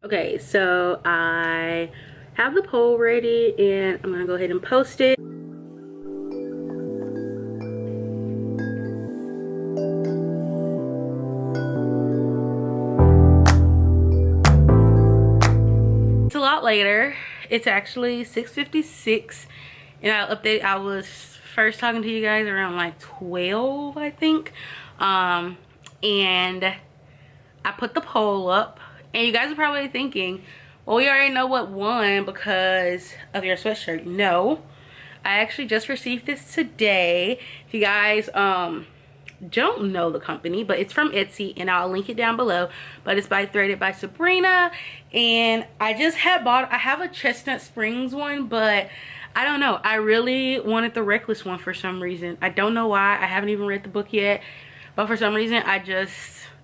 Okay, so I have the poll ready and I'm gonna go ahead and post it. It's a lot later. It's actually 6:56 and I was first talking to you guys around like 12, I think. And I put the poll up and you guys are probably thinking, well, we already know what won because of your sweatshirt. No, I actually just received this today. If you guys don't know the company, but it's from Etsy and I'll link it down below, but it's by Threaded by Sabrina. And I have a Chestnut Springs one, but I don't know, I really wanted the Reckless one for some reason. I don't know why. I haven't even read the book yet, but for some reason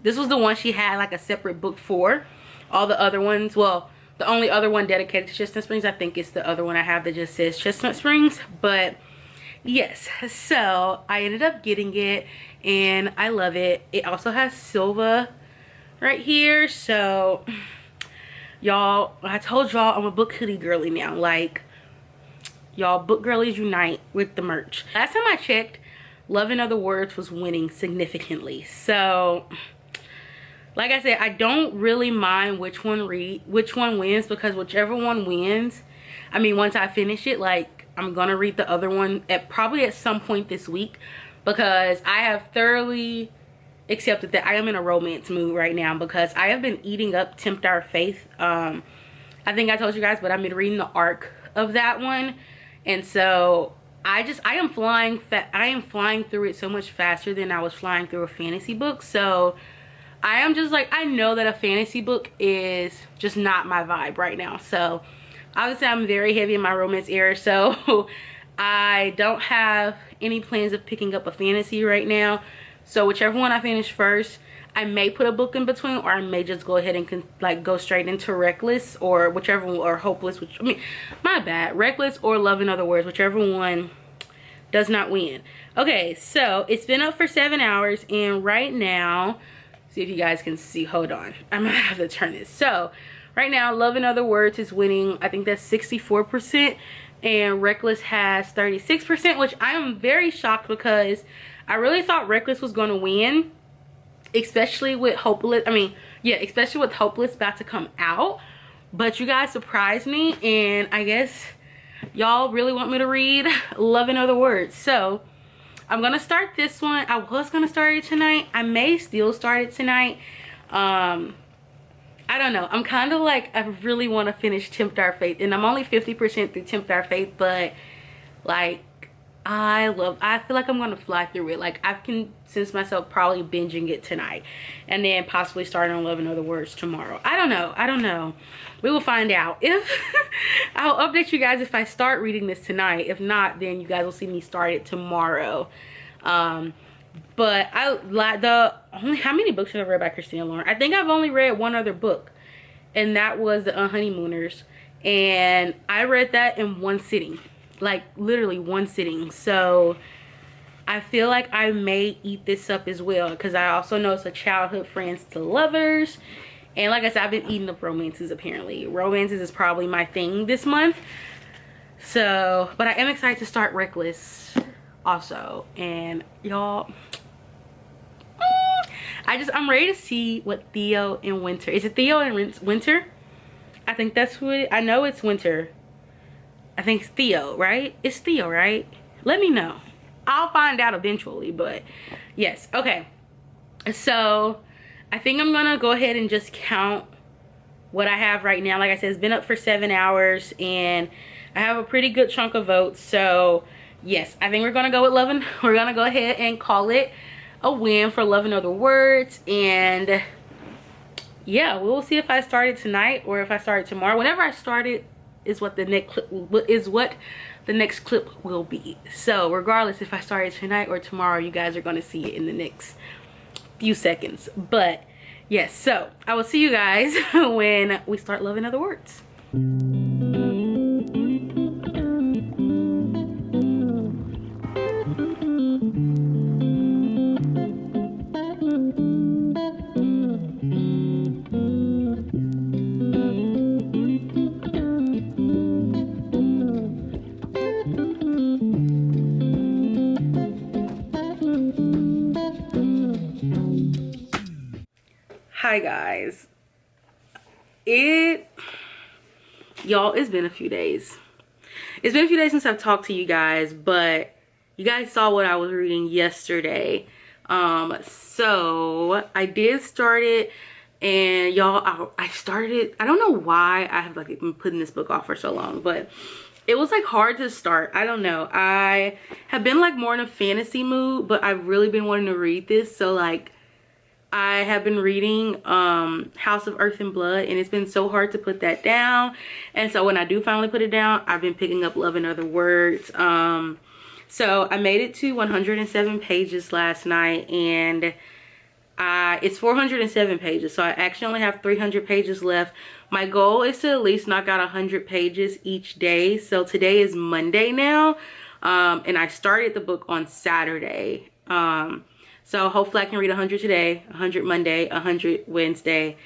this was the one she had like a separate book for. All the other ones, well, the only other one dedicated to Chestnut Springs, I think it's the other one I have that just says Chestnut Springs. But yes, so I ended up getting it and I love it. It also has Silva right here. So y'all, I told y'all I'm a book hoodie girly now. Like, y'all, book girlies unite with the merch. Last time I checked, Love in Other Words was winning significantly. So like I said, I don't really mind which one wins, because whichever one wins, I mean, once I finish it, like, I'm gonna read the other one probably at some point this week, because I have thoroughly accepted that I am in a romance mood right now, because I have been eating up Tempt Our Faith. I think I told you guys, but I've been reading the arc of that one, and so I am flying through it so much faster than I was flying through a fantasy book. So I am just like, I know that a fantasy book is just not my vibe right now. So obviously I'm very heavy in my romance era, so I don't have any plans of picking up a fantasy right now. So whichever one I finish first, I may put a book in between, or I may just go ahead and like go straight into Reckless, or whichever one, or Hopeless, which, I mean, my bad, Reckless or Love in Other Words, whichever one does not win. Okay, so it's been up for 7 hours, and right now, see if you guys can see, hold on, I'm gonna have to turn this. So right now, Love in Other Words is winning. I think that's 64%, and Reckless has 36%, which I am very shocked, because I really thought Reckless was going to win, especially with Hopeless. I mean, yeah, especially with Hopeless about to come out. But you guys surprised me, and I guess y'all really want me to read Love in Other Words. So I'm gonna start this one. I was gonna start it tonight. I may still start it tonight. I don't know. I'm kind of like, I really want to finish Tempt Our Faith, and I'm only 50% through Tempt Our Faith, but like, I feel like I'm gonna fly through it. Like, I can sense myself probably binging it tonight, and then possibly starting on Love in Other Words tomorrow. I don't know. We will find out. If I'll update you guys if I start reading this tonight. If not, then you guys will see me start it tomorrow. But I like how many books have I read by Christina Lauren? I think I've only read one other book, and that was The Honeymooners, and I read that in one sitting, like literally one sitting. So I feel like I may eat this up as well, because I also know it's a childhood friends to lovers, and like I said, I've been eating up romances. Apparently romances is probably my thing this month. So, but I am excited to start Reckless also. And y'all, I'm ready to see what Theo and Winter, is it Theo and Winter? I think that's who I know it's Winter. I think it's Theo, right? It's Theo, right? Let me know. I'll find out eventually, but yes. Okay, so I think I'm gonna go ahead and just count what I have right now. Like I said, it's been up for 7 hours, and I have a pretty good chunk of votes. So yes, I think we're gonna go with we're gonna go ahead and call it a win for Love in Other Words. And yeah, we'll see if I start it tonight or if I start it tomorrow. Whenever I start it is what the next clip will be. So regardless if I start it tonight or tomorrow, you guys are going to see it in the next few seconds. But yes, so I will see you guys when we start Love in Other Words. lie, guys. Y'all, it's been a few days. It's been a few days since I've talked to you guys, but you guys saw what I was reading yesterday. So I did start it, and y'all, I started, I don't know why I have like been putting this book off for so long, but it was like hard to start. I don't know. I have been like more in a fantasy mood, but I've really been wanting to read this. So like I have been reading House of Earth and Blood, and it's been so hard to put that down. And so when I do finally put it down, I've been picking up Love in Other Words. So I made it to 107 pages last night, and it's 407 pages, so I actually only have 300 pages left. My goal is to at least knock out 100 pages each day. So today is Monday now, and I started the book on Saturday. So hopefully I can read 100 today, 100 Monday, 100 Wednesday.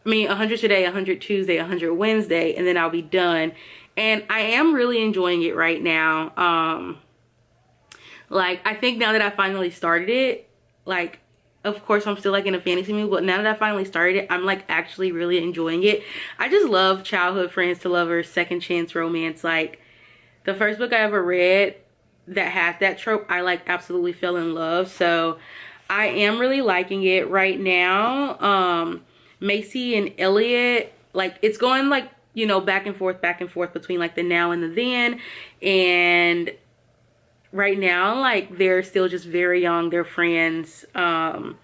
100 today, 100 Tuesday, 100 Wednesday, and then I'll be done. And I am really enjoying it right now. Like, I think now that I finally started it, like, of course I'm still like in a fantasy mood, but now that I finally started it, I'm like actually really enjoying it. I just love childhood friends to lovers, second chance romance. Like, the first book I ever read that had that trope, I like absolutely fell in love. So I am really liking it right now. Macy and Elliot, like, it's going like, you know, back and forth between like the now and the then. And right now, like, they're still just very young, they're friends, and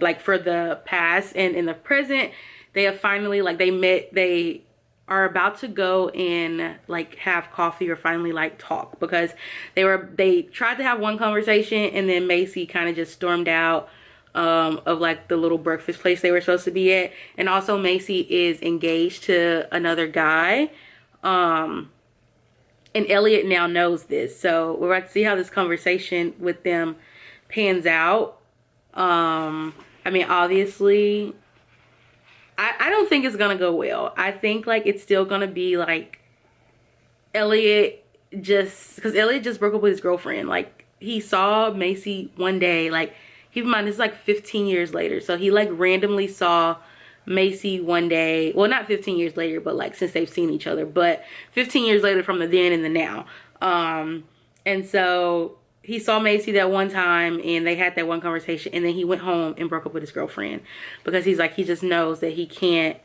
like for the past and in the present, they have finally, like, they are about to go and like have coffee or finally like talk, because they tried to have one conversation, and then Macy kind of just stormed out of like the little breakfast place they were supposed to be at. And also Macy is engaged to another guy, and Elliot now knows this. So we're about to see how this conversation with them pans out. I mean, obviously, I don't think it's gonna go well. I think like it's still gonna be like Elliot because Elliot just broke up with his girlfriend. Like, he saw Macy one day, like, keep in mind, this is like 15 years later. So he like randomly saw Macy one day, well, not 15 years later, but like since they've seen each other, but 15 years later from the then and the now. And so he saw Macy that one time, and they had that one conversation, and then he went home and broke up with his girlfriend, because he's like, he just knows that he can't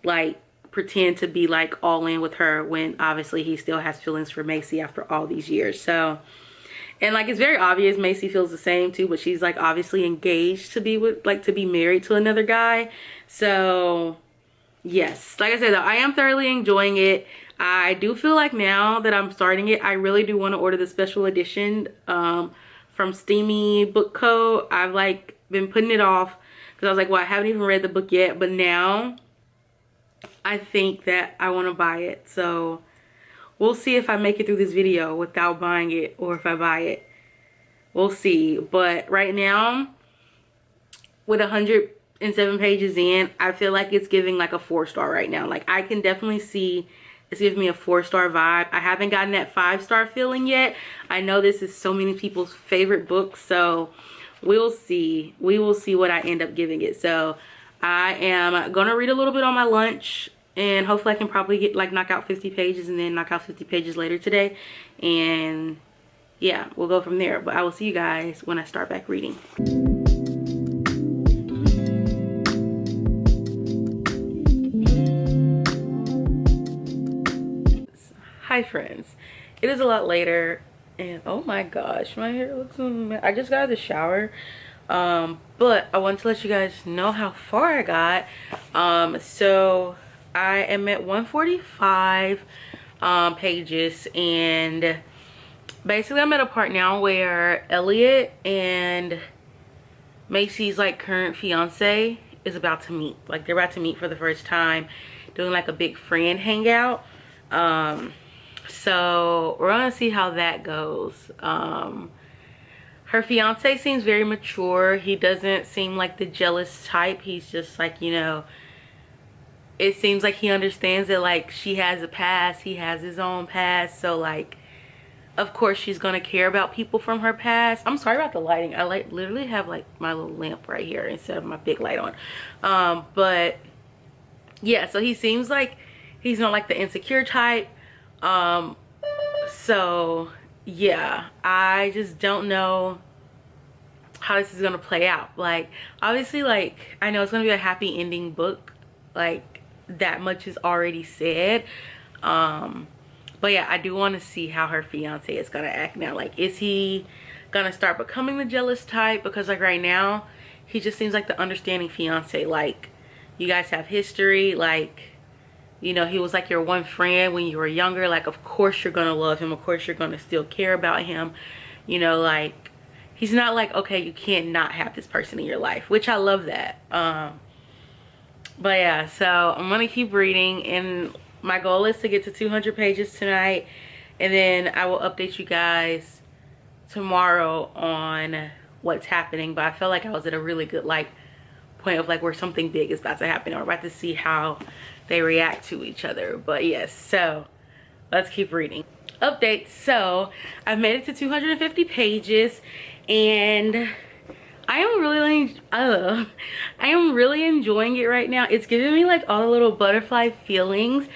like pretend to be like all in with her when obviously he still has feelings for Macy after all these years. So, and like, it's very obvious Macy feels the same too, but she's like obviously engaged to be with, like, to be married to another guy. So yes, like I said though, I am thoroughly enjoying it. I do feel like now that I'm starting it, I really do want to order the special edition from Steamy Book Co. I've like been putting it off because I was like, well, I haven't even read the book yet, but now I think that I want to buy it. So we'll see if I make it through this video without buying it, or if I buy it. We'll see. But right now, with 107 pages in, I feel like it's giving like a 4-star right now. Like, I can definitely see it's giving me a 4-star vibe. I haven't gotten that 5-star feeling yet. I know this is so many people's favorite book, so we'll see. We will see what I end up giving it. So I am gonna read a little bit on my lunch, and hopefully I can probably get like knock out 50 pages and then knock out 50 pages later today, and yeah, we'll go from there. But I will see you guys when I start back reading. Hi friends, it is a lot later, and oh my gosh, my hair looks amazing. I just got out of the shower, but I want to let you guys know how far I got. So I am at 145 pages, and basically I'm at a part now where Elliot and Macy's like current fiance is about to meet. Like, they're about to meet for the first time, doing like a big friend hangout. So we're gonna see how that goes. Her fiance seems very mature. He doesn't seem like the jealous type. He's just like, you know, it seems like he understands that like she has a past, he has his own past. So like, of course she's gonna care about people from her past. I'm sorry about the lighting. I like literally have like my little lamp right here instead of my big light on. But yeah, so he seems like he's not like the insecure type. So yeah, I just don't know how this is gonna play out. Like, obviously, like, I know it's gonna be a happy ending book, like that much is already said. But yeah, I do want to see how her fiance is gonna act now. Like, is he gonna start becoming the jealous type? Because like right now he just seems like the understanding fiance. Like, you guys have history, like, you know, he was like your one friend when you were younger. Like, of course you're gonna love him, of course you're gonna still care about him, you know. Like, he's not like, okay, you can't not have this person in your life, which I love that. But yeah, so I'm gonna keep reading, and my goal is to get to 200 pages tonight, and then I will update you guys tomorrow on what's happening. But I feel like I was at a really good like point of like where something big is about to happen, or we're about to see how they react to each other. But yes, so let's keep reading. Updates. So I've made it to 250 pages, and I am really enjoying it right now. It's giving me like all the little butterfly feelings.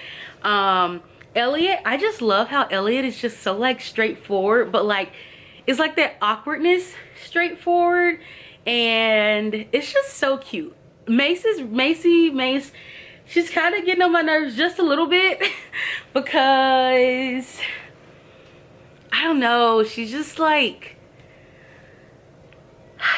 Elliot, I just love how Elliot is just so like straightforward, but like it's like that awkwardness straightforward, and it's just so cute. Mace, she's kind of getting on my nerves just a little bit because I don't know, she's just like,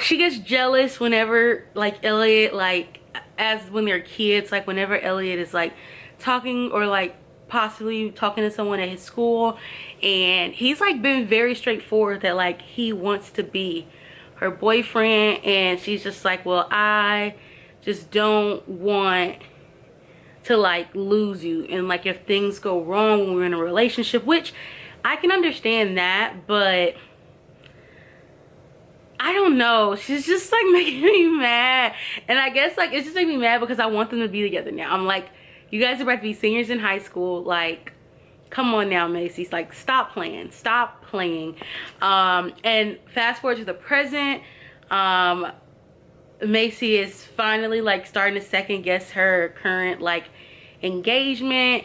she gets jealous whenever like Elliot, like, as when they're kids, like whenever Elliot is like talking or like possibly talking to someone at his school, and he's like been very straightforward that like he wants to be her boyfriend, and she's just like, well, I just don't want to like lose you, and like if things go wrong when we're in a relationship, which I can understand that, but I don't know, she's just like making me mad. And I guess like it's just making me mad because I want them to be together now. I'm like, you guys are about to be seniors in high school, like come on now, Macy's, like stop playing. And fast forward to the present, Macy is finally like starting to second guess her current like engagement,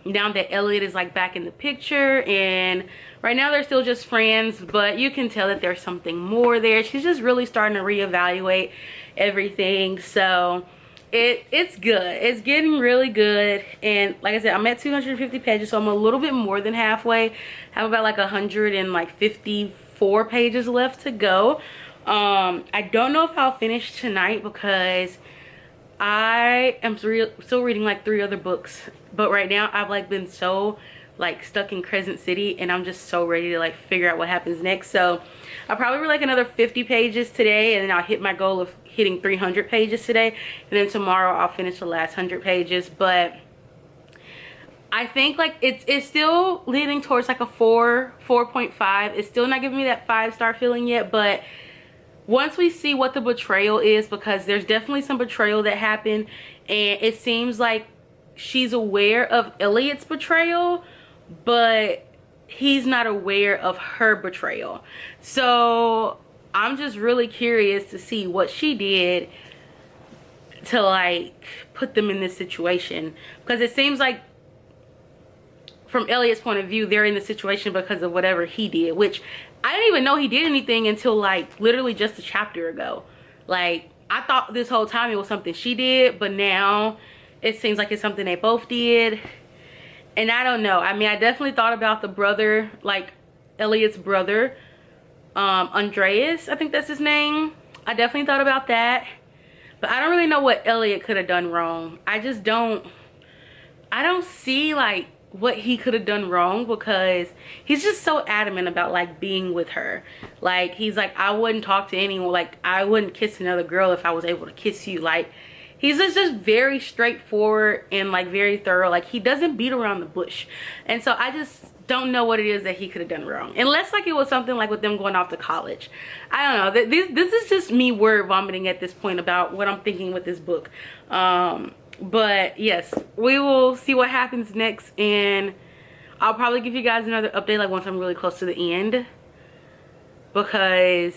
now that Elliot is like back in the picture. And right now they're still just friends, but you can tell that there's something more there. She's just really starting to reevaluate everything. So it's good, it's getting really good. And like I said, I'm at 250 pages, so I'm a little bit more than halfway. I have about like 154 pages left to go. I don't know if I'll finish tonight because I am still reading like 3 other books, but right now I've like been so like stuck in Crescent City, and I'm just so ready to like figure out what happens next. So I'll probably read like another 50 pages today, and then I'll hit my goal of hitting 300 pages today, and then tomorrow I'll finish the last 100 pages. But I think like it's still leaning towards like a 4.5. It's still not giving me that 5-star feeling yet, but once we see what the betrayal is, because there's definitely some betrayal that happened, and it seems like she's aware of Elliot's betrayal, but he's not aware of her betrayal. So I'm just really curious to see what she did to like put them in this situation, because it seems like from Elliot's point of view, they're in the situation because of whatever he did, which I didn't even know he did anything until like literally just a chapter ago. Like, I thought this whole time it was something she did, but now it seems like it's something they both did. And I don't know, I mean, I definitely thought about the brother, like Elliot's brother, Andreas, I think that's his name. I definitely thought about that, but I don't really know what Elliot could have done wrong. I don't see like what he could have done wrong, because he's just so adamant about like being with her. Like, he's like, I wouldn't talk to anyone, like I wouldn't kiss another girl if I was able to kiss you. Like, he's just very straightforward and like very thorough. Like, he doesn't beat around the bush. And so I just don't know what it is that he could have done wrong, unless like it was something like with them going off to college. I don't know, this is just me word vomiting at this point about what I'm thinking with this book. But yes, we will see what happens next. And I'll probably give you guys another update like once I'm really close to the end, because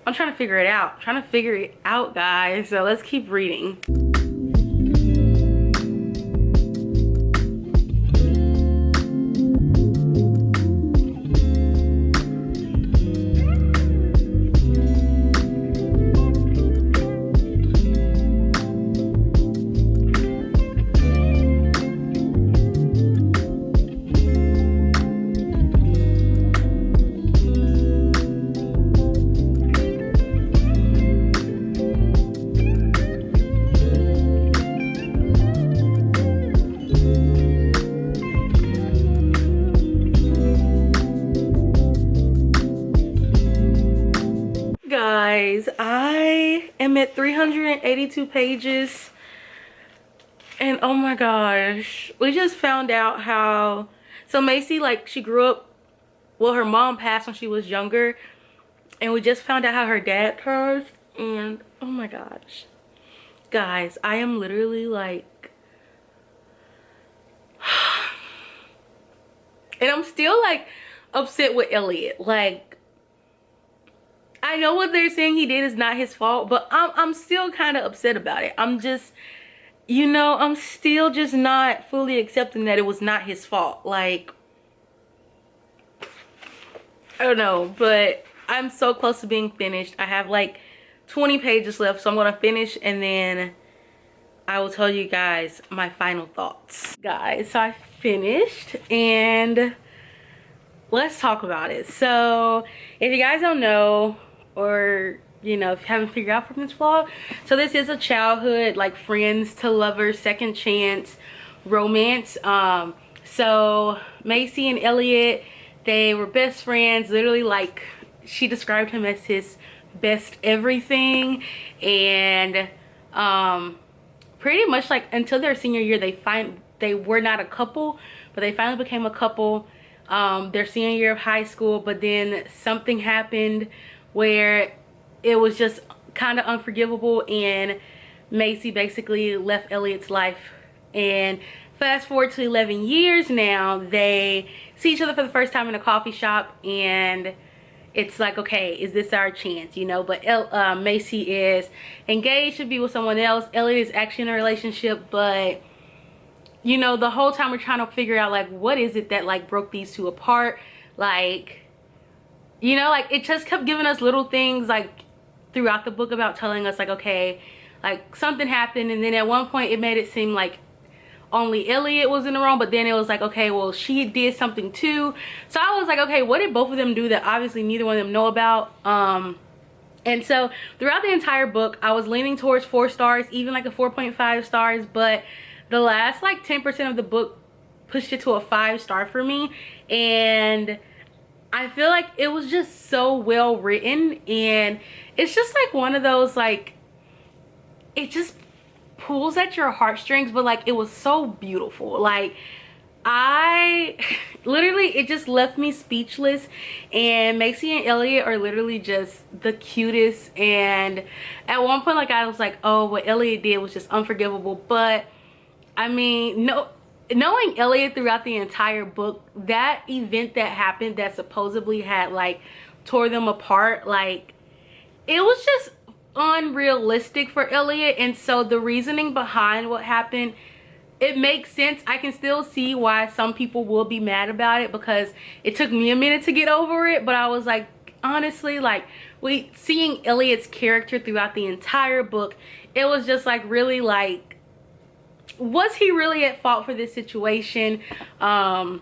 I'm trying to figure it out, guys. So let's keep reading. Guys, I am at 382 pages, and oh my gosh, we just found out how, so Macy, like, she grew up, well, her mom passed when she was younger, and we just found out how her dad passed. And oh my gosh, guys, I am literally like, and I'm still like upset with Elliot. Like, I know what they're saying he did is not his fault, but I'm still kind of upset about it. I'm just, you know, I'm still just not fully accepting that it was not his fault. Like, I don't know, but I'm so close to being finished. I have like 20 pages left, so I'm gonna finish and then I will tell you guys my final thoughts. Guys, so I finished and let's talk about it. So if you guys don't know, or you know, if you haven't figured out from this vlog, so this is a childhood, like, friends to lovers, second chance romance. So Macy and Elliot, they were best friends, literally, like, she described him as his best everything. And pretty much like until their senior year, they were not a couple, but they finally became a couple their senior year of high school. But then something happened where it was just kind of unforgivable, and Macy basically left Elliot's life. And fast forward to 11 years now, they see each other for the first time in a coffee shop, and it's like, okay, is this our chance, you know? But Macy is engaged to be with someone else. Elliot is actually in a relationship, but you know, the whole time we're trying to figure out, like, what is it that like broke these two apart? Like, you know, like, it just kept giving us little things like throughout the book about telling us, like, okay, like, something happened, and then at one point it made it seem like only Elliot was in the wrong, but then it was like, okay, well, she did something too. So I was like, okay, what did both of them do that obviously neither one of them know about? And so throughout the entire book, I was leaning towards 4 stars, even like a 4.5 stars, but the last like 10% of the book pushed it to a 5-star for me. And I feel like it was just so well written, and it's just like one of those, like, it just pulls at your heartstrings, but like, it was so beautiful. Like, I literally, it just left me speechless. And Macy and Elliot are literally just the cutest. And at one point, like, I was like, oh, what Elliot did was just unforgivable. But I mean, knowing Elliot throughout the entire book, that event that happened that supposedly had like tore them apart, like, it was just unrealistic for Elliot. And so the reasoning behind what happened, it makes sense. I can still see why some people will be mad about it, because it took me a minute to get over it. But I was like, honestly, like, seeing Elliot's character throughout the entire book, it was just like, really, like, was he really at fault for this situation? And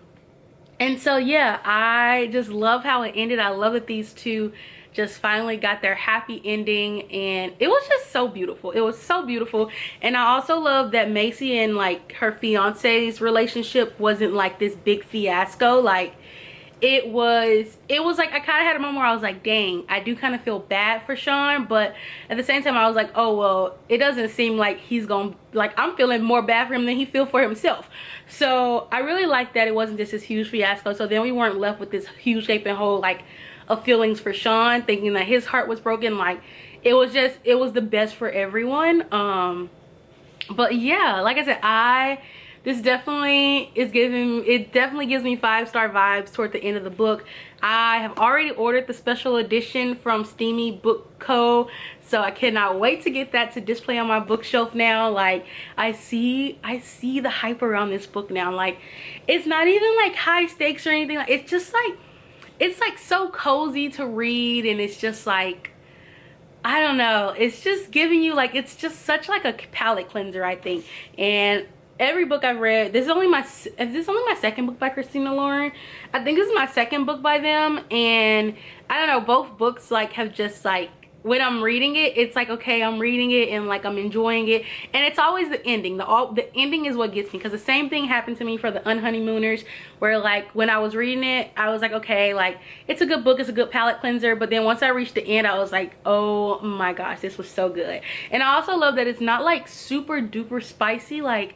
so yeah, I just love how it ended. I love that these two just finally got their happy ending, and it was just so beautiful. It was so beautiful. And I also love that Macy and like her fiance's relationship wasn't like this big fiasco. Like, it was like, I kind of had a moment where I was like, dang, I do kind of feel bad for Sean, but at the same time I was like, oh well, it doesn't seem like he's gonna, like, I'm feeling more bad for him than he feel for himself. So I really like that it wasn't just this huge fiasco. So then we weren't left with this huge gaping hole, like, of feelings for Sean, thinking that his heart was broken. Like, it was the best for everyone. But yeah, like I said, I this definitely is giving, it definitely gives me 5-star vibes toward the end of the book. I have already ordered the special edition from Steamy Book Co. So I cannot wait to get that to display on my bookshelf now. Like, I see the hype around this book now. Like, it's not even like high stakes or anything. Like, it's just like, it's like so cozy to read, and it's just like, I don't know, it's just giving you like, it's just such like a palate cleanser, I think. And every book I've read, this is only my second book by Christina Lauren. I think this is my second book by them, and I don't know, both books like have just like, when I'm reading it, it's like, okay, I'm reading it and like I'm enjoying it. And it's always the ending. The ending is what gets me, because the same thing happened to me for The Unhoneymooners, where like when I was reading it, I was like, okay, like it's a good book, it's a good palate cleanser. But then once I reached the end, I was like, oh my gosh, this was so good. And I also love that it's not like super duper spicy. Like,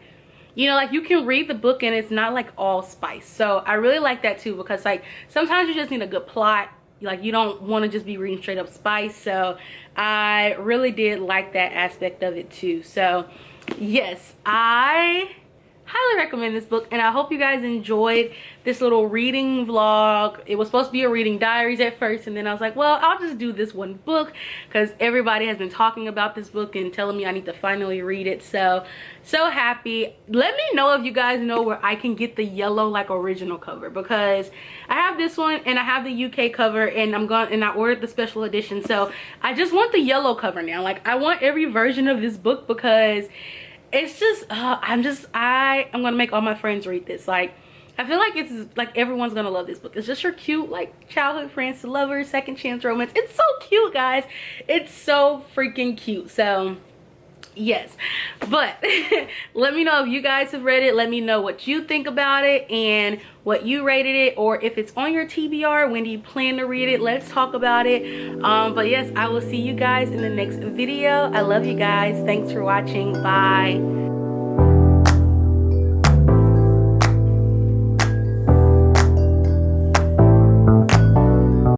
you know, like you can read the book and it's not like all spice. So I really like that too, because like sometimes you just need a good plot. Like, you don't want to just be reading straight up spice. So I really did like that aspect of it too. So yes, I highly recommend this book, and I hope you guys enjoyed this little reading vlog. It was supposed to be a reading diaries at first, and then I was like, well, I'll just do this one book because everybody has been talking about this book and telling me I need to finally read it. So happy. Let me know if you guys know where I can get the yellow like original cover, because I have this one and I have the UK cover, and I ordered the special edition. So I just want the yellow cover now. Like, I want every version of this book, because it's just I'm gonna make all my friends read this. Like, I feel like it's like everyone's gonna love this book. It's just your cute like childhood friends to lovers, second chance romance. It's so cute, guys. It's so freaking cute. So yes, but let me know if you guys have read it. Let me know what you think about it and what you rated it, or if it's on your TBR, when do you plan to read it? Let's talk about it. But yes, I will see you guys in the next video. I love you guys. Thanks for watching. Bye.